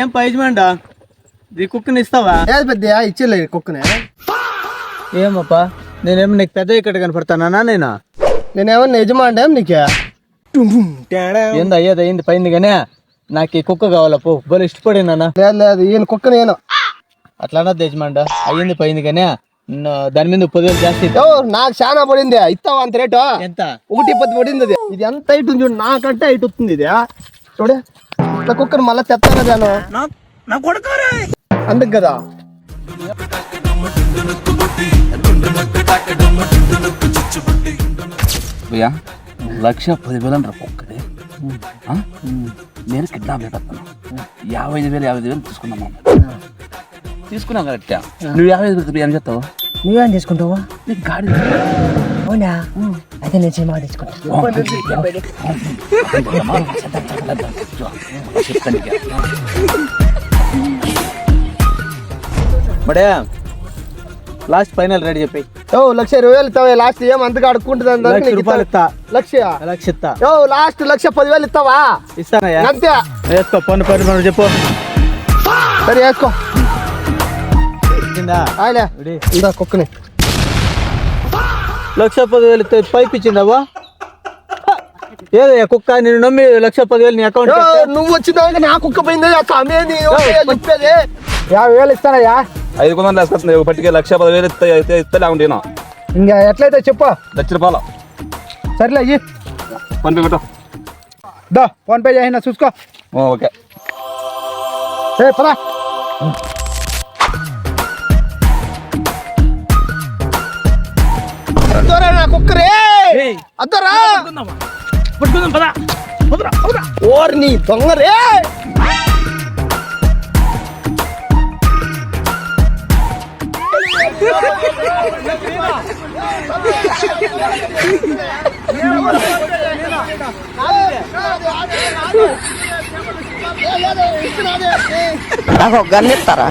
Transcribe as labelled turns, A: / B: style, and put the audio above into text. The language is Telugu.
A: ఏం పైజ్మండా ఈ కుక్కని ఇస్తావా?
B: ఏది పెద్ద ఇచ్చేలే కుక్కనే.
A: ఏమప్పా నేనేమో నీకు పెద్ద ఇక్కడ కనపడతానా?
B: నేనేమన్నా యజమాని నీకే
A: ఏంది అయ్యేది అయింది పైంది కానీ నాకు ఈ కుక్క కావాలా పో బలు ఇష్టపడినా.
B: లేదు లేదు ఈయన కుక్క నేను
A: అట్లానా యజమాండా అయ్యింది పైంది కానీ దాని మీద 10,000 జాస్తి.
B: నాకు చాలా పడింది. ఇస్తావా అంత రేటు?
A: ఎంత?
B: 1,10 పడింది. ఇది ఎంత హైట్ ఉంది చూడు, నాకంటే హైట్ వస్తుంది ఇది. చూడే ఇట్లా కుక్కర్ మళ్ళీ తెస్తాను జాను అందుకు కదా.
C: భయ్యా 1,10,000 అంటారు ఒక్కడే. నేను కిడ్నాప్ చేస్తాను. 55,000 తీసుకున్నాము. తీసుకున్నాం కరెక్టా. నువ్వు 55,000 ఏం చేస్తావు?
B: నువ్వేం తీసుకుంటావా?
C: నీకు గాడి
B: అవునా? అయితే నేను సినిమా తీసుకుంటా.
A: బడే లాస్ట్ ఫైనల్ రేట్ చెప్పి.
B: 1,20,000 ఇస్తావా? లాస్ట్ ఏం అంతగా అడుక్కుంటుంది?
A: రూపాయలు ఇస్తా.
B: లక్ష
A: ఇస్తా.
B: లాస్ట్ 1,10,000 ఇస్తావా?
A: ఇస్తానయ్యా.
B: అంతే
A: వేసుకో. పన్ను చెప్పు.
B: సరే వేసుకో. ఇదా కుక్కని
A: 1,10,000 పైపు ఇచ్చిందావా? ఏదయ్యా కుక్క నేను నమ్మి 1,10,000 నీ అకౌంట్.
B: నువ్వు వచ్చిందా నా కుక్క పోయింది చెప్పేది. 50,000 ఇస్తానయ్యా.
C: 500 వేసుకొస్తుంది. పట్టికే 1,10,000 ఇస్తే లేకుంటేనా
B: ఇంకా ఎట్లయితే చెప్పు.
C: 1,00,000 రూపాయలు.
B: సర్లే అయ్యి
C: ఫోన్ పే కొట్టు.
B: ఫోన్ పే చేసిన చూసుకో.
C: ఓకే
B: పరా. నా కుక్కరే అద్దరా ఓర్ నీ దొంగరే. నాకు గన్నిస్తారా?